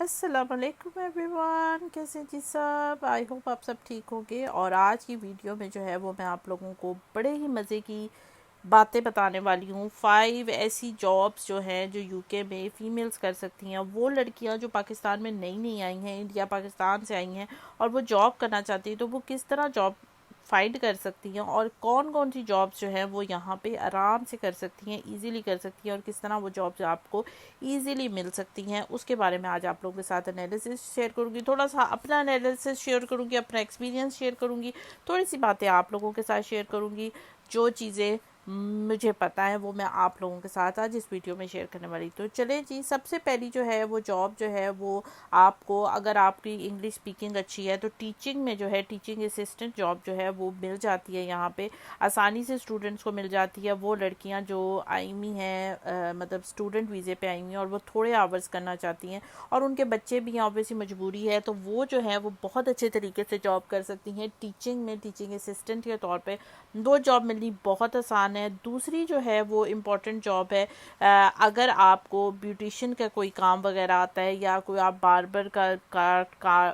अस्सलामुअलैकुम एवरीवन, कैसे जी सब। आई होप आप सब ठीक होंगे। और आज की वीडियो में जो है वो मैं आप लोगों को बड़े ही मज़े की बातें बताने वाली हूँ। 5 ऐसी जॉब्स जो हैं जो यूके में फ़ीमेल्स कर सकती हैं। वो लड़कियाँ जो पाकिस्तान में नई नई आई हैं, इंडिया पाकिस्तान से आई हैं और वो जॉब करना चाहती हैं, तो वो किस तरह जॉब फाइंड कर सकती हैं और कौन कौन सी जॉब्स जो हैं वो यहाँ पे आराम से कर सकती हैं, इजीली कर सकती हैं, और किस तरह वो जॉब्स आपको इजीली मिल सकती हैं, उसके बारे में आज आप लोगों के साथ एनालिसिस शेयर करूँगी। थोड़ा सा अपना एनालिसिस शेयर करूँगी, अपना एक्सपीरियंस शेयर करूँगी, थोड़ी सी बातें आप लोगों के साथ शेयर करूँगी। जो चीज़ें मुझे पता है वो मैं आप लोगों के साथ आज इस वीडियो में शेयर करने वाली। तो चले जी, सबसे पहली जो है वो जॉब जो है वो आपको, अगर आपकी इंग्लिश स्पीकिंग अच्छी है तो टीचिंग में जो है टीचिंग असिस्टेंट जॉब जो है वो मिल जाती है। यहाँ पे आसानी से स्टूडेंट्स को मिल जाती है। वो लड़कियाँ जो आई हुई हैं, मतलब स्टूडेंट वीज़े पे आई हुई हैं और वो थोड़े आवर्स करना चाहती हैं और उनके बच्चे भी हैं, ऑब्वियसली मजबूरी है, तो वो जो है वो बहुत अच्छे तरीके से जॉब कर सकती हैं टीचिंग में। टीचिंग असिस्टेंट के तौर पे दो जॉब मिलनी बहुत आसान है। दूसरी जो है वो इम्पॉर्टेंट जॉब है, अगर आपको ब्यूटिशियन का कोई काम वगैरह आता है या कोई आप बार्बर का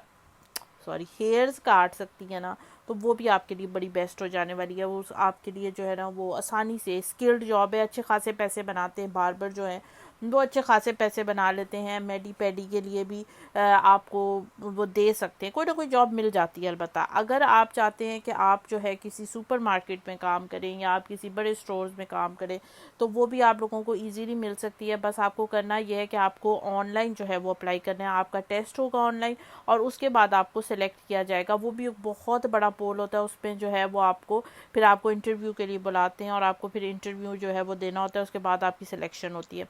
सॉरी हेयर्स काट सकती है ना, तो वो भी आपके लिए बड़ी बेस्ट हो जाने वाली है। वो आपके लिए जो है ना वो आसानी से स्किल्ड जॉब है, अच्छे खासे पैसे बनाते हैं बार्बर जो है वो, अच्छे खासे पैसे बना लेते हैं। मेडी पेडी के लिए भी आपको वो दे सकते हैं, कोई ना कोई जॉब मिल जाती है। अलबत्ता अगर आप चाहते हैं कि आप जो है किसी सुपर मार्केट में काम करें या आप किसी बड़े स्टोर्स में काम करें, तो वो भी आप लोगों को ईजीली मिल सकती है। बस आपको करना यह है कि आपको ऑनलाइन जो है वो अप्लाई करना है। आपका टेस्ट होगा ऑनलाइन और उसके बाद आपको सेलेक्ट किया जाएगा। वो भी एक बहुत बड़ा पोल होता है, उसमें जो है वो आपको फिर आपको इंटरव्यू के लिए बुलाते हैं और आपको फिर इंटरव्यू जो है वो देना होता है। उसके बाद आपकी सिलेक्शन होती है।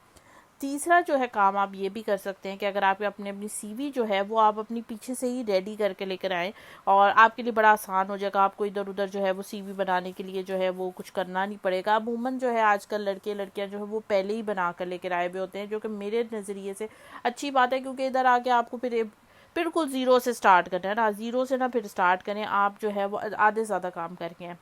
तीसरा जो है काम आप ये भी कर सकते हैं कि अगर आप अपनी सीवी जो है वो आप अपनी पीछे से ही रेडी करके लेकर आएँ और आपके लिए बड़ा आसान हो जाएगा। आपको इधर उधर जो है वो सीवी बनाने के लिए जो है वो कुछ करना नहीं पड़ेगा। अमूमन जो है आजकल लड़के लड़कियां जो है वो पहले ही बना कर लेकर आए हुए होते हैं, जो कि मेरे नज़रिए से अच्छी बात है, क्योंकि इधर आके आपको फिर बिल्कुल ज़ीरो से स्टार्ट करना है ना। ज़ीरो से ना फिर स्टार्ट करें, आप जो है वो आधे ज़्यादा काम करके हैं।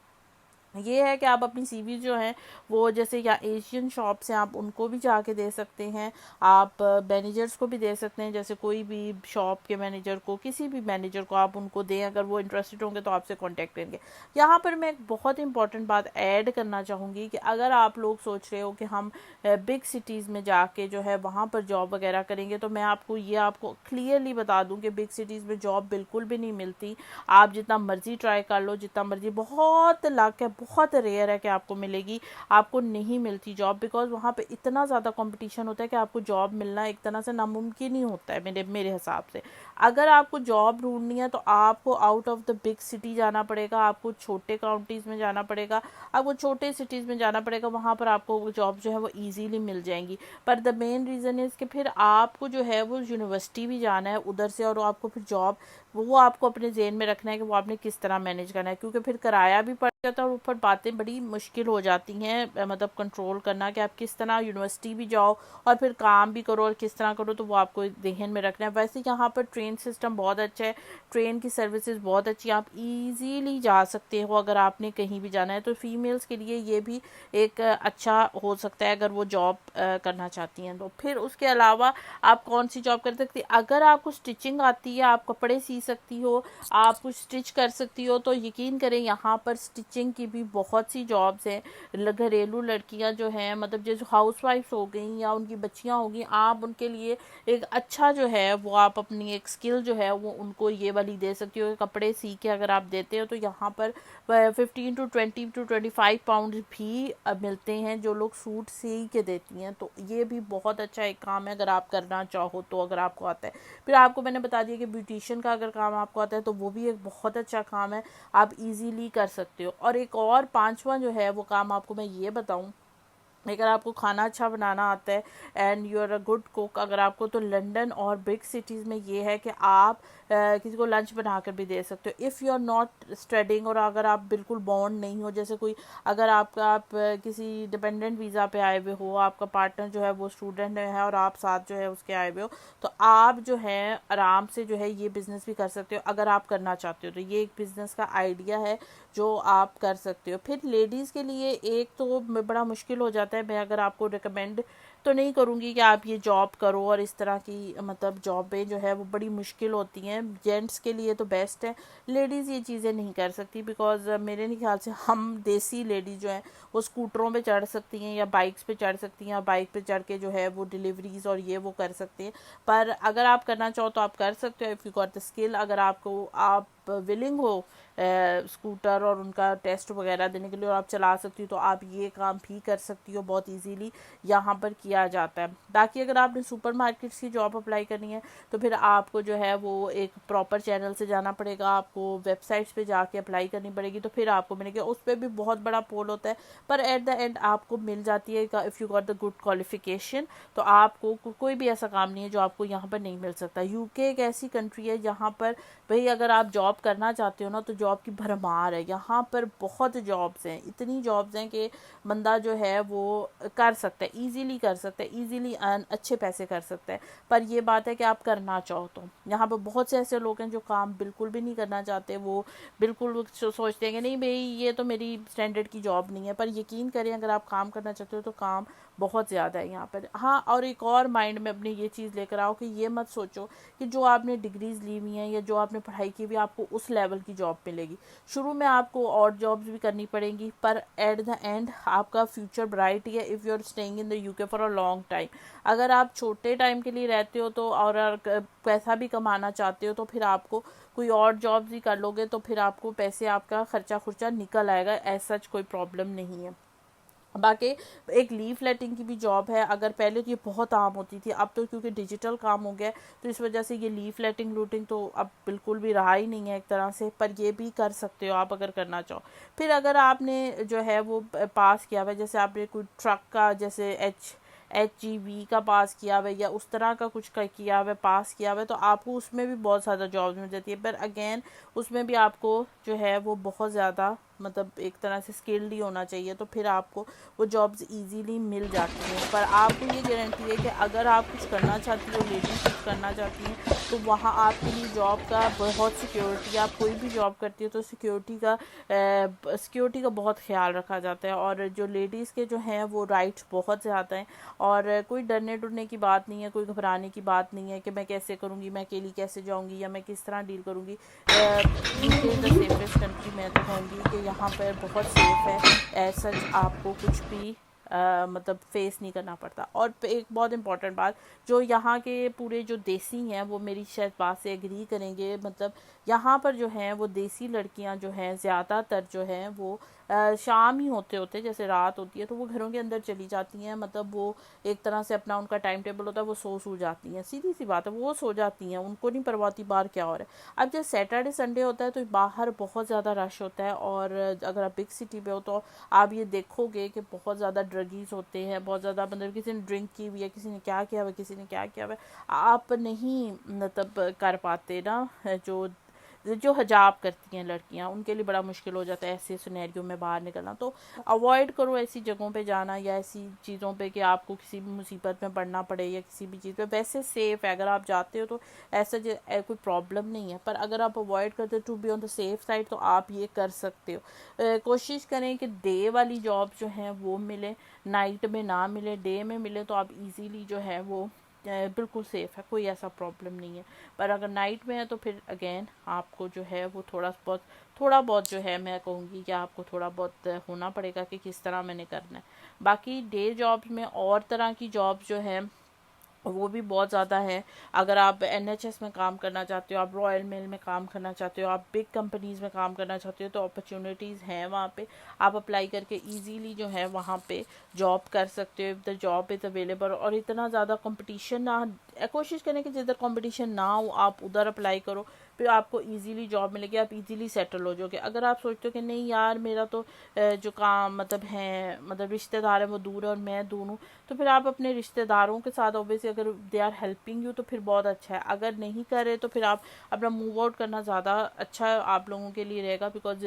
ये है कि आप अपनी सीवी जो है वो जैसे या एशियन शॉप से आप उनको भी जाके दे सकते हैं, आप मैनेजर्स को भी दे सकते हैं। जैसे कोई भी शॉप के मैनेजर को, किसी भी मैनेजर को आप उनको दें, अगर वो इंटरेस्टेड होंगे तो आपसे कांटेक्ट करेंगे। यहाँ पर मैं एक बहुत इंपॉर्टेंट बात ऐड करना चाहूँगी कि अगर आप लोग सोच रहे हो कि हम बिग सिटीज़ में जाके जो है वहाँ पर जॉब वगैरह करेंगे, तो मैं आपको क्लियरली बता दूँ कि बिग सिटीज़ में जॉब बिल्कुल भी नहीं मिलती। आप जितना मर्जी ट्राई कर लो, जितना मर्जी, बहुत लक है, बहुत रेयर है कि आपको मिलेगी। आपको नहीं मिलती जॉब, बिकॉज वहाँ पे इतना ज़्यादा कंपटीशन होता है कि आपको जॉब मिलना एक तरह से नामुमकिन ही होता है मेरे हिसाब से। अगर आपको जॉब ढूंढनी है तो आपको out of the big city जाना पड़ेगा, आपको छोटे काउंटीज़ में जाना पड़ेगा, आपको छोटे सिटीज़ में जाना पड़ेगा। वहाँ पर आपको जॉब जो है वो ईजीली मिल जाएंगी। पर द मेन रीज़न इज़ कि फिर आपको जो है वो यूनिवर्सिटी भी जाना है उधर से, और आपको फिर जॉब वो आपको अपने जेन में रखना है कि वो आपने किस तरह मैनेज करना है, क्योंकि फिर किराया भी पड़ जाता है और ऊपर बातें बड़ी मुश्किल हो जाती हैं, मतलब कंट्रोल करना कि आप किस तरह यूनिवर्सिटी भी जाओ और फिर काम भी करो और किस तरह करो, तो वो आपको जेहन में रखना है। वैसे यहाँ पर ट्रेन सिस्टम बहुत अच्छा है, ट्रेन की सर्विसेज बहुत अच्छी है, आप इजीली जा सकते हो अगर आपने कहीं भी जाना है। तो फीमेल्स के लिए ये भी एक अच्छा हो सकता है अगर वो जॉब करना चाहती हैं। तो फिर उसके अलावा आप कौन सी जॉब कर सकती हैं? अगर आपको स्टिचिंग आती है, आप कपड़े सी सकती हो, आप कुछ स्टिच कर सकती हो, तो यकीन करें यहाँ पर स्टिचिंग की भी बहुत सी जॉब्स हैं। घरेलू लड़कियाँ जो हैं, मतलब जैसे हाउस वाइफ हो गई या उनकी बच्चियाँ होगी, आप उनके लिए एक अच्छा जो है वो आप अपनी एक स्किल जो है वो उनको ये वाली दे सकती हो। कपड़े सी के अगर आप देते हो तो यहाँ पर 15 to 20 to 25 पाउंड भी मिलते हैं जो लोग सूट सी के देती हैं। तो ये भी बहुत अच्छा एक काम है अगर आप करना चाहो तो, अगर आपको आता है। फिर आपको मैंने बता दिया कि ब्यूटिशियन का अगर काम आपको आता है तो वो भी एक बहुत अच्छा काम है, आप इजीली कर सकते हो। और एक और पांचवा जो है वो काम आपको मैं ये बताऊं, अगर आपको खाना अच्छा बनाना आता है and you are a good cook, अगर आपको, तो लंदन और बिग सिटीज़ में ये है कि आप किसी को लंच बनाकर भी दे सकते हो if you are not studying. और अगर आप बिल्कुल बॉन्ड नहीं हो, जैसे कोई, अगर आप किसी डिपेंडेंट वीज़ा पे आए हुए हो, आपका पार्टनर जो है वो स्टूडेंट है और आप साथ जो है उसके आए हुए हो, तो आप जो है आराम से जो है ये बिज़नेस भी कर सकते हो अगर आप करना चाहते हो। तो ये एक बिज़नेस का आइडिया है जो आप कर सकते हो। फिर लेडीज़ के लिए एक तो बड़ा मुश्किल हो जाता है, मैं अगर आपको रिकमेंड तो नहीं करूँगी कि आप ये जॉब करो, और इस तरह की मतलब जॉबें जो है वो बड़ी मुश्किल होती हैं। जेंट्स के लिए तो बेस्ट है, लेडीज़ ये चीज़ें नहीं कर सकती, बिकॉज मेरे नहीं ख्याल से हम देसी लेडीज़ जो हैं वो स्कूटरों पे चढ़ सकती हैं या बाइक्स पे चढ़ सकती हैं, या बाइक पे चढ़ के जो है वो डिलीवरीज और ये वो कर सकती हैं। पर अगर आप करना चाहो तो आप कर सकते हो, if you got the skill. अगर आप विलिंग हो स्कूटर और उनका टेस्ट वगैरह देने के लिए, और आप चला सकती हो, तो आप ये काम भी कर सकती हो। बहुत इजीली यहाँ पर किया जाता है। बाकी अगर आपने सुपर मार्केट्स की जॉब अप्लाई करनी है तो फिर आपको जो है वो एक प्रॉपर चैनल से जाना पड़ेगा, आपको वेबसाइट्स पे जाके अप्लाई करनी पड़ेगी, तो फिर आपको मिलेगी। उस पर भी बहुत बड़ा पोल होता है, पर एट द एंड आपको मिल जाती है। If you got the good qualification तो आपको कोई भी ऐसा काम नहीं है जो आपको यहाँ पर नहीं मिल सकता। यूके एक ऐसी कंट्री है जहाँ पर भाई अगर आप जॉब करना चाहते हो ना तो जॉब की भरमार है। यहाँ पर बहुत जॉब्स हैं, इतनी जॉब्स हैं कि बंदा जो है वो कर सकता है, इजीली कर सकता है, इजीली अर्न अच्छे पैसे कर सकता है। पर ये बात है कि आप करना चाहो तो। यहाँ पर बहुत से ऐसे लोग हैं जो काम बिल्कुल भी नहीं करना चाहते, वो बिल्कुल सोचते हैं कि नहीं भाई ये तो मेरी स्टैंडर्ड की जॉब नहीं है। पर यकीन करें अगर आप काम करना चाहते हो तो काम बहुत ज़्यादा है यहाँ पर। हाँ, और एक और माइंड में अपने ये चीज़ लेकर आओ कि ये मत सोचो कि जो आपने डिग्रीज ली हुई हैं या जो आपने पढ़ाई की हुई आपको उस लेवल की जॉब मिलेगी। शुरू में आपको और जॉब्स भी करनी पड़ेंगी, पर एट द एंड आपका फ्यूचर ब्राइट है if you are staying in the UK for a long time. अगर आप छोटे टाइम के लिए रहते हो तो और पैसा भी कमाना चाहते हो तो फिर आपको कोई और जॉब्स ही कर लोगे तो फिर आपको पैसे, आपका खर्चा खुर्चा निकल आएगा। ऐसा कोई प्रॉब्लम नहीं है। बाकी एक लीफ लेटिंग की भी जॉब है। अगर पहले तो ये बहुत आम होती थी, अब तो क्योंकि डिजिटल काम हो गया तो इस वजह से ये लीफ लेटिंग लूटिंग तो अब बिल्कुल भी रहा ही नहीं है एक तरह से। पर ये भी कर सकते हो आप अगर करना चाहो। फिर अगर आपने जो है वो पास किया हुआ है, जैसे आपने कोई ट्रक का जैसे HGV का पास किया हुआ है या उस तरह का कुछ का किया हुआ है, पास किया हुआ है, तो आपको उसमें भी बहुत ज़्यादा जॉब्स मिल जाती है। पर अगेन उसमें भी आपको जो है वो बहुत ज़्यादा मतलब एक तरह से स्किल्ड ही होना चाहिए, तो फिर आपको वो जॉब्स इजीली मिल जाती हैं। पर आपको ये गारंटी है कि अगर आप कुछ करना चाहती हो, लेडीज कुछ करना चाहती हैं, तो वहाँ आपके लिए जॉब का बहुत सिक्योरिटी, आप कोई भी जॉब करती हो तो सिक्योरिटी का बहुत ख्याल रखा जाता है। और जो लेडीज़ के जो हैं वो राइट्स बहुत ज़्यादा हैं, और कोई डरने डरने की बात नहीं है, कोई घबराने की बात नहीं है कि मैं कैसे करूँगी, मैं अकेली कैसे जाऊँगी या मैं किस तरह डील करूँगी। UK is the safest country मैं तो कहूँगी कि यहाँ पर बहुत सेफ़ है। एज सच आपको कुछ भी मतलब फेस नहीं करना पड़ता। और एक बहुत इंपॉर्टेंट बात, जो यहाँ के पूरे जो देसी हैं वो मेरी शायद बात से एग्री करेंगे, मतलब यहाँ पर जो हैं वो देसी लड़कियाँ जो हैं ज़्यादातर जो हैं वो शाम ही होते होते जैसे रात होती है तो वो घरों के अंदर चली जाती हैं। मतलब वो एक तरह से अपना उनका टाइम टेबल होता है, वो सो जाती हैं, सीधी सी बात है, वो सो जाती हैं, उनको नहीं परवाह होती बाहर क्या हो रहा है। अब जब सैटरडे संडे होता है तो बाहर बहुत ज़्यादा रश होता है, और अगर आप बिग सिटी पे हो तो आप ये देखोगे कि बहुत ज़्यादा ड्रगीज होते हैं, बहुत ज़्यादा मतलब किसी ने ड्रिंक की हुई है, किसी ने क्या किया हुआ है, किसी ने क्या किया हुआ है। आप नहीं मतलब कर पाते ना, जो जो हिजाब करती हैं लड़कियां उनके लिए बड़ा मुश्किल हो जाता है ऐसे सिनेरियो में बाहर निकलना। तो अवॉइड करो ऐसी जगहों पे जाना या ऐसी चीज़ों पे कि आपको किसी भी मुसीबत में पड़ना पड़े या किसी भी चीज़ पे। वैसे सेफ़ है, अगर आप जाते हो तो ऐसा कोई प्रॉब्लम नहीं है। पर अगर आप अवॉइड करते हो to be on the safe side तो आप ये कर सकते हो। कोशिश करें कि डे वाली जॉब जो है वो मिले, नाइट में ना मिले, डे में मिले तो आप इजीली जो है वो बिल्कुल सेफ़ है, कोई ऐसा प्रॉब्लम नहीं है। पर अगर नाइट में है तो फिर अगेन आपको जो है वो थोड़ा बहुत जो है मैं कहूँगी कि आपको थोड़ा बहुत होना पड़ेगा कि किस तरह मैंने करना है। बाकी डे जॉब्स में और तरह की जॉब्स जो है वो भी बहुत ज़्यादा है। अगर आप NHS में काम करना चाहते हो, आप रॉयल मेल में काम करना चाहते हो, आप बिग कंपनीज़ में काम करना चाहते हो, तो अपॉर्चुनिटीज़ हैं वहाँ पे। आप अप्लाई करके इजीली जो है वहाँ पे जॉब कर सकते हो if the job is available. और इतना ज़्यादा कंपटीशन ना, कोशिश करें कि जिधर कंपटीशन ना हो आप उधर अप्लाई करो, फिर आपको इजीली जॉब मिलेगी, आप इजीली सेटल हो जाओगे। अगर आप सोचते हो कि नहीं यार मेरा तो जो काम मतलब है, मतलब रिश्तेदार है वो दूर है और मैं दूर हूँ, तो फिर आप अपने रिश्तेदारों के साथ ऑब्वियसली अगर दे आर हेल्पिंग यू तो फिर बहुत अच्छा है। अगर नहीं करे तो फिर आप अपना मूव आउट करना ज़्यादा अच्छा आप लोगों के लिए रहेगा, बिकॉज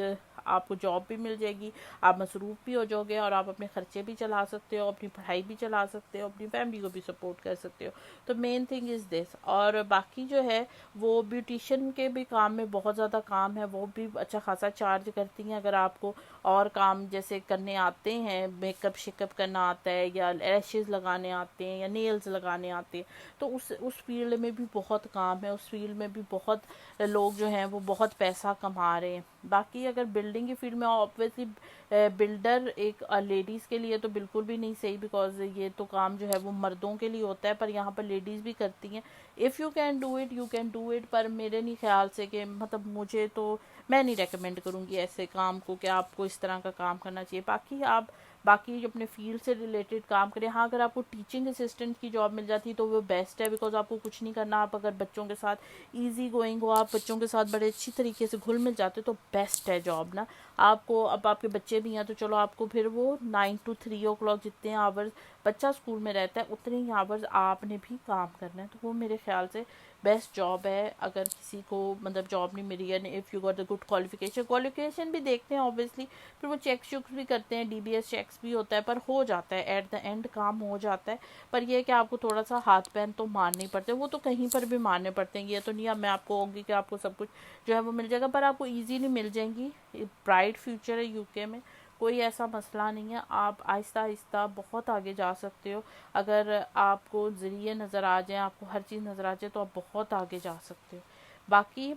आपको जॉब भी मिल जाएगी, आप मसरूफ़ भी हो जाओगे और आप अपने खर्चे भी चला सकते हो, अपनी पढ़ाई भी चला सकते हो, अपनी फैमिली को भी सपोर्ट कर सकते हो। तो मेन थिंग इज़ दिस। और बाकी जो है वो ब्यूटिशियन के भी काम में बहुत ज़्यादा काम है, वो भी अच्छा खासा चार्ज करती हैं। अगर आपको और काम जैसे करने आते हैं, मेकअप शेकअप करना आता है या लैशेज़ लगाने आते हैं या नेल्स लगाने आते हैं, तो उस फील्ड में भी बहुत काम है, उस फील्ड में भी बहुत लोग जो हैं वो बहुत पैसा कमा रहे हैं। बाकी अगर बिल्डिंग की फील्ड में ऑब्वियसली बिल्डर एक लेडीज़ के लिए तो बिल्कुल भी नहीं सही, बिकॉज ये तो काम जो है वो मर्दों के लिए होता है, पर यहाँ पर लेडीज़ भी करती हैं। If you can do it, you can do it, पर मेरे नहीं ख्याल से कि मतलब मुझे तो मैं नहीं रेकमेंड करूँगी ऐसे काम को कि आपको इस तरह का काम करना चाहिए। बाकी आप बाकी जो अपने फील्ड से रिलेटेड काम करें। हाँ, अगर आपको टीचिंग असिस्टेंट की जॉब मिल जाती तो वो बेस्ट है, बिकॉज आपको कुछ नहीं करना, आप अगर बच्चों के साथ ईजी गोइंग हो, आप बच्चों के साथ बड़े अच्छी तरीके से घुल मिल जाते तो बेस्ट है जॉब ना। आपको अब आपके बच्चे भी हैं तो चलो आपको फिर वो 9 to 3 o'clock जितने आवर्स बच्चा स्कूल में रहता है उतने ही आवर्स आपने भी काम करना है, तो वो मेरे ख्याल से बेस्ट जॉब है। अगर किसी को मतलब जॉब नहीं मिली है, if you got the good qualification भी देखते हैं ऑब्वियसली, फिर वो चेक शुक्स भी करते हैं, डीबीएस चेक्स भी होता है, पर हो जाता है एट द एंड काम हो जाता है। पर यह है कि आपको थोड़ा सा हाथ पैर तो मारने ही पड़ते हैं, वो तो कहीं पर भी मारने पड़ते हैं। ये तो नहीं अब मैं आपको कहूँगी कि आपको सब कुछ जो है वो मिल जाएगा, पर आपको ईजीली मिल जाएंगी। ब्राइट फ्यूचर है यूके में, कोई ऐसा मसला नहीं है। आप आहिस्ता आहिस्ता बहुत आगे जा सकते हो। अगर आपको ज़रिए नज़र आ जाए, आपको हर चीज़ नज़र आ जाए, तो आप बहुत आगे जा सकते हो। बाकी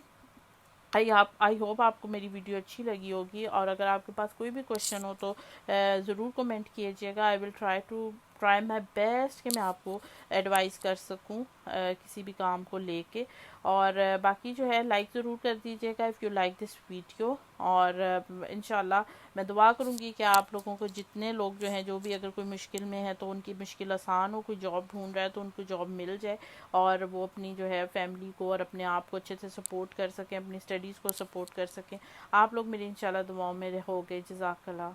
आई होप आपको मेरी वीडियो अच्छी लगी होगी, और अगर आपके पास कोई भी क्वेश्चन हो तो ज़रूर कमेंट कीजिएगा। I will try my best कि मैं आपको एडवाइस कर सकूं किसी भी काम को लेके। और बाकी जो है लाइक ज़रूर कर दीजिएगा if you like this video. और इंशाल्लाह मैं दुआ करूँगी कि आप लोगों को, जितने लोग जो हैं जो भी अगर कोई मुश्किल में है तो उनकी मुश्किल आसान हो, कोई जॉब ढूंढ रहा है तो उनको जॉब मिल जाए, और वो अपनी जो है फैमिली को और अपने आप को अच्छे से सपोर्ट कर सकें, अपनी स्टडीज़ को सपोर्ट कर सकें। आप लोग मेरी इंशाल्लाह दुआओं में रहोगे। जज़ाकल्लाह।